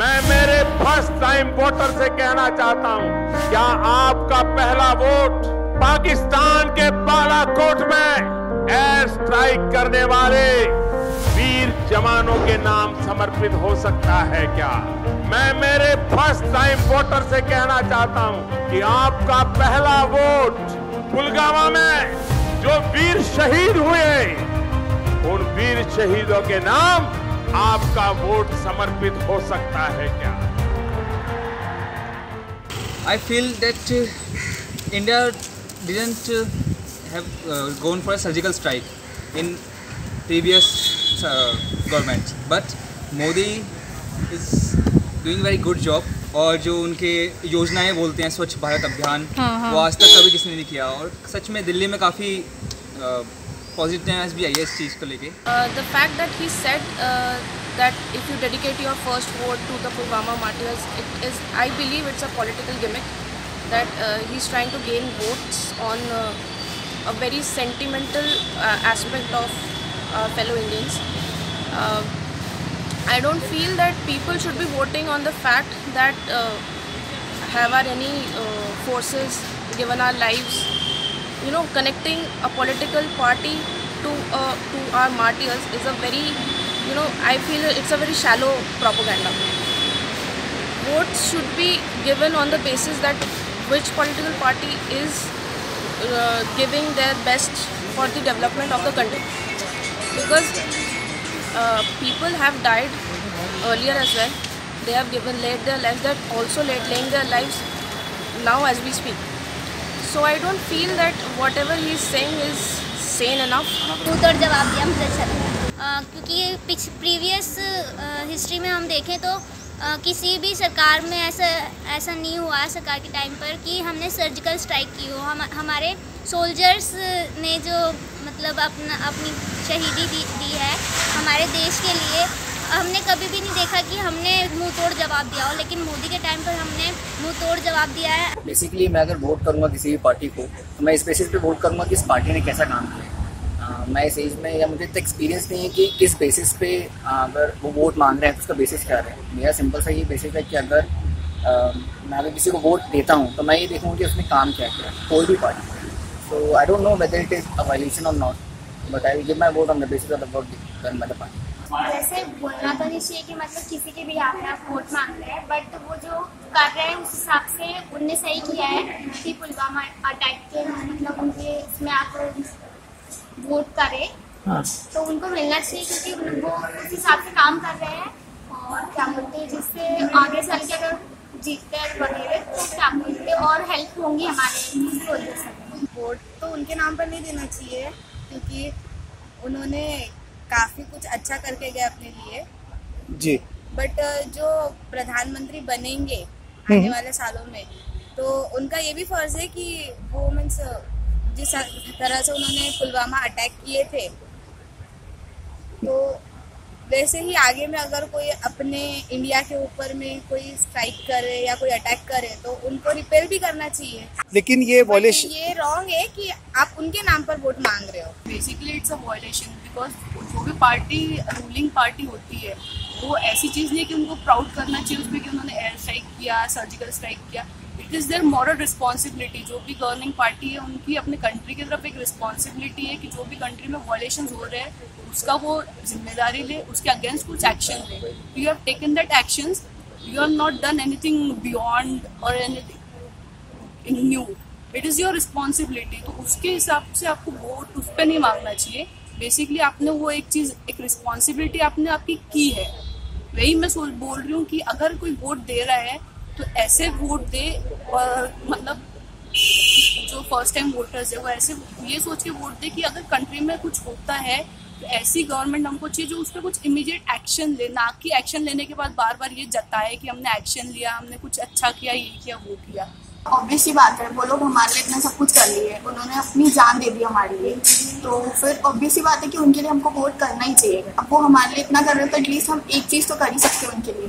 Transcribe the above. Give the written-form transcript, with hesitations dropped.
मैं मेरे first time voter से कहना चाहता हूं, क्या आपका पहला वोट पाकिस्तान के बालाकोट में एयर स्ट्राइक करने वाले वीर जवानों के नाम समर्पित हो सकता है क्या? मैं मेरे फर्स्ट टाइम वोटर से कहना चाहता हूं कि आपका पहला वोट पुलवामा में जो वीर शहीद हुए, उन वीर शहीदों के नाम आपका वोट समर्पित हो सकता है क्या? I feel that India didn't have gone for a surgical strike in previous government, but Modi is doing very good job. और जो उनके योजनाएं बोलते हैं स्वच्छ भारत अभियान, वो आज तक कभी किसी ने नहीं किया, और सच में दिल्ली में काफ़ी पॉजिटिवनेस भी आई है इस चीज़ को लेके। The fact that he said that if you dedicate your first vote to the Pulwama martyrs, it is, I believe it's a political gimmick that he's trying to gain votes on a very sentimental aspect of fellow Indians. I don't feel that people should be voting on the fact that have our any forces given our lives. You know, connecting a political party to our martyrs is a very, you know, I feel it's a very shallow propaganda. Votes should be given on the basis that which political party is giving their best for the development of the country. Because people have died earlier as well. They have laid their lives. They are also laying their lives now as we speak. So I don't feel that whatever he is saying is sane enough. मुंहतोड़ जवाब दिया, मुझे अच्छा लगा, क्योंकि previous history में हम देखें तो किसी भी सरकार में ऐसा नहीं हुआ सरकार के टाइम पर कि हमने सर्जिकल स्ट्राइक की हो। हमारे सोल्जर्स ने जो मतलब अपनी शहीदी दी है हमारे देश के लिए, हमने कभी भी नहीं देखा कि हमने मुंह तोड़ जवाब दिया हो, लेकिन मोदी के टाइम पर हमने मुंह तोड़ जवाब दिया है। बेसिकली मैं अगर वोट करूँगा किसी भी पार्टी को, तो मैं इस बेसिस पे वोट करूँगा कि इस पार्टी ने कैसा काम किया। मैं इस एज में, या मुझे इतना एक्सपीरियंस नहीं है कि किस बेसिस पे अगर वो वोट मांग रहे हैं तो उसका बेसिस क्या है। मेरा सिंपल सा ये बेसिस है कि अगर मैं अगर किसी को वोट देता हूँ तो मैं ये देखूँगा कि उसने काम क्या किया, कोई भी party. So I don't know whether it is a violation और not, but I will give my vote on the basis of the work done by the party. जैसे बोलना तो नहीं चाहिए कि मतलब किसी के भी आप वोट मांग रहे हैं, बट वो जो कर रहे हैं उस हिसाब से उनने सही किया है कि पुलवामा अटैक के मतलब उनके इसमें आप वोट करें। तो उनको मिलना चाहिए, क्योंकि वो उस हिसाब से काम कर रहे हैं। और क्या बोलते हैं, जिससे आगे चल के अगर जीतते हैं वगैरह तो क्या बोलते हैं और हेल्प होंगी हमारे। वोट तो उनके नाम पर नहीं देना चाहिए, क्योंकि उन्होंने काफ़ी कुछ अच्छा करके गए अपने लिए जी। बट जो प्रधानमंत्री बनेंगे आने वाले सालों में, तो उनका ये भी फर्ज है कि वो मीन्स जिस तरह से उन्होंने पुलवामा अटैक किए थे, तो वैसे ही आगे में अगर कोई अपने इंडिया के ऊपर में कोई स्ट्राइक करे या कोई अटैक करे तो उनको रिपेल भी करना चाहिए। लेकिन ये वॉयलेशन, ये रॉन्ग है कि आप उनके नाम पर वोट मांग रहे हो। Basically it's a violation, because जो भी पार्टी रूलिंग पार्टी होती है वो ऐसी चीज़ नहीं है कि उनको प्राउड करना चाहिए उसमें कि उन्होंने एयर स्ट्राइक किया, सर्जिकल स्ट्राइक किया। It is their moral responsibility. जो भी गवर्निंग पार्टी है उनकी अपने कंट्री की तरफ एक रिस्पॉन्सिबिलिटी है कि जो भी कंट्री में वॉयलेशन हो रहे हैं उसका वो जिम्मेदारी ले, उसके अगेंस्ट कुछ एक्शन ले। You have taken that actions, you have not done anything beyond और anything new. It is your responsibility. तो उसके हिसाब से आपको वोट उस पर नहीं मांगना चाहिए। बेसिकली आपने वो एक चीज़, एक रिस्पॉन्सिबिलिटी आपने आपकी की है। वही मैं बोल रही हूँ कि अगर कोई वोट दे रहा है तो ऐसे वोट दे, और मतलब जो फर्स्ट टाइम वोटर्स है वो ऐसे ये सोच के वोट दे कि अगर कंट्री में कुछ होता है तो ऐसी गवर्नमेंट हमको चाहिए जो उस पर कुछ इमीडिएट एक्शन ले, ना कि एक्शन लेने के बाद बार बार ये जताए कि हमने एक्शन लिया, हमने कुछ अच्छा किया, ये किया, वो किया। ऑब्वियस ही बात है, वो लोग हमारे लिए इतना सब कुछ कर लिए, उन्होंने अपनी जान दे दी हमारे लिए, तो फिर ऑब्वियस ही बात है कि उनके लिए हमको वोट करना ही चाहिए। अब वो हमारे लिए इतना कर रहे हैं तो एटलीस्ट हम एक चीज़ तो कर ही सकते हैं उनके लिए।